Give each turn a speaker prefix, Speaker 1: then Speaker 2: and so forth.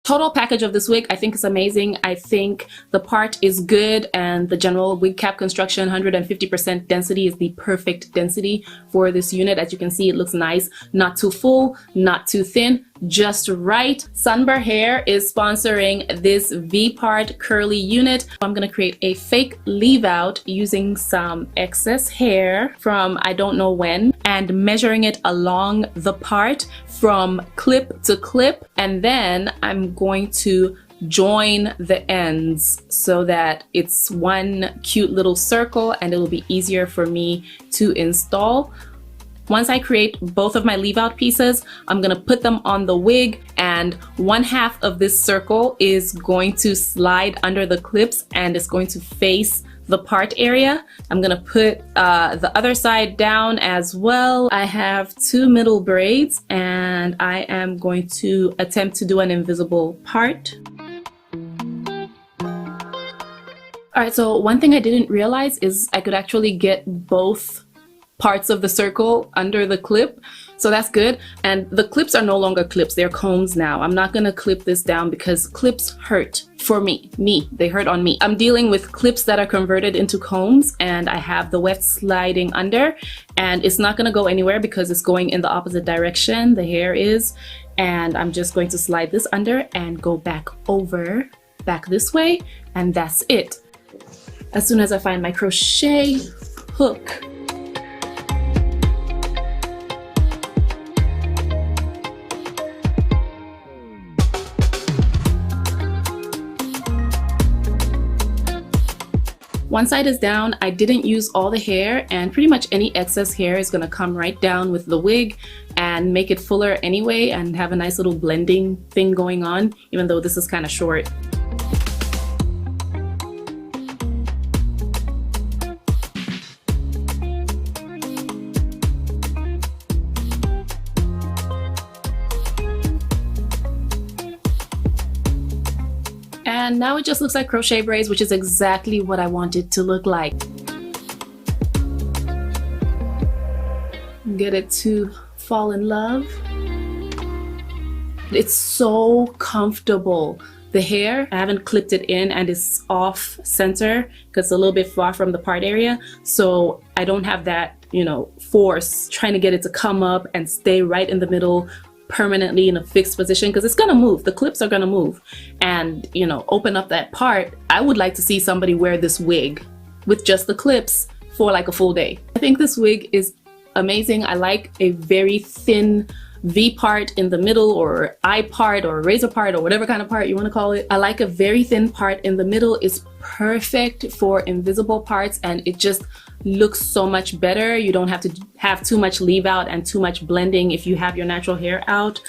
Speaker 1: Total package of this wig, I think is amazing. I think the part is good, and the general wig cap construction, 150% density, is the perfect density for this unit. As you can see, it looks nice, not too full, not too thin, just right. SUNBERHAIR is sponsoring this Vpart curly unit. I'm gonna create a fake leave out using some excess hair from I don't know when, and measuring it along the part from clip to clip, and then I'm going to join the ends so that it's one cute little circle, and it'll be easier for me to install. Once I create both of my leave out pieces, I'm gonna put them on the wig, and one half of this circle is going to slide under the clips and it's going to face the part area. I'm gonna put the other side down as well. I have 2 middle braids, and I am going to attempt to do an invisible part. All right, so one thing I didn't realize is I could actually get both parts of the circle under the clip, so that's good. And the clips are no longer clips, they're combs now. I'm not gonna clip this down because clips hurt for me. They hurt on me. I'm dealing with clips that are converted into combs, and I have the weft sliding under, and it's not gonna go anywhere because it's going in the opposite direction, the hair is, and I'm just going to slide this under and go back over, back this way, and that's it. As soon as I find my crochet hook, one side is down. I didn't use all the hair, and pretty much any excess hair is gonna come right down with the wig and make it fuller anyway and have a nice little blending thing going on, even though this is kind of short. And now it just looks like crochet braids, which is exactly what I want it to look like. Get it to fall in love. It's so comfortable. The hair, I haven't clipped it in, and it's off center because it's a little bit far from the part area. So I don't have that, you know, force trying to get it to come up and stay right in the middle permanently in a fixed position, because it's gonna move. The clips are gonna move and, you know, open up that part. I would like to see somebody wear this wig with just the clips for like a full day. I think this wig is amazing. I like a very thin V part in the middle, or I part, or razor part, or whatever kind of part you want to call it. I like a very thin part in the middle. It's perfect for invisible parts, and it just looks so much better. You don't have to have too much leave out and too much blending if you have your natural hair out.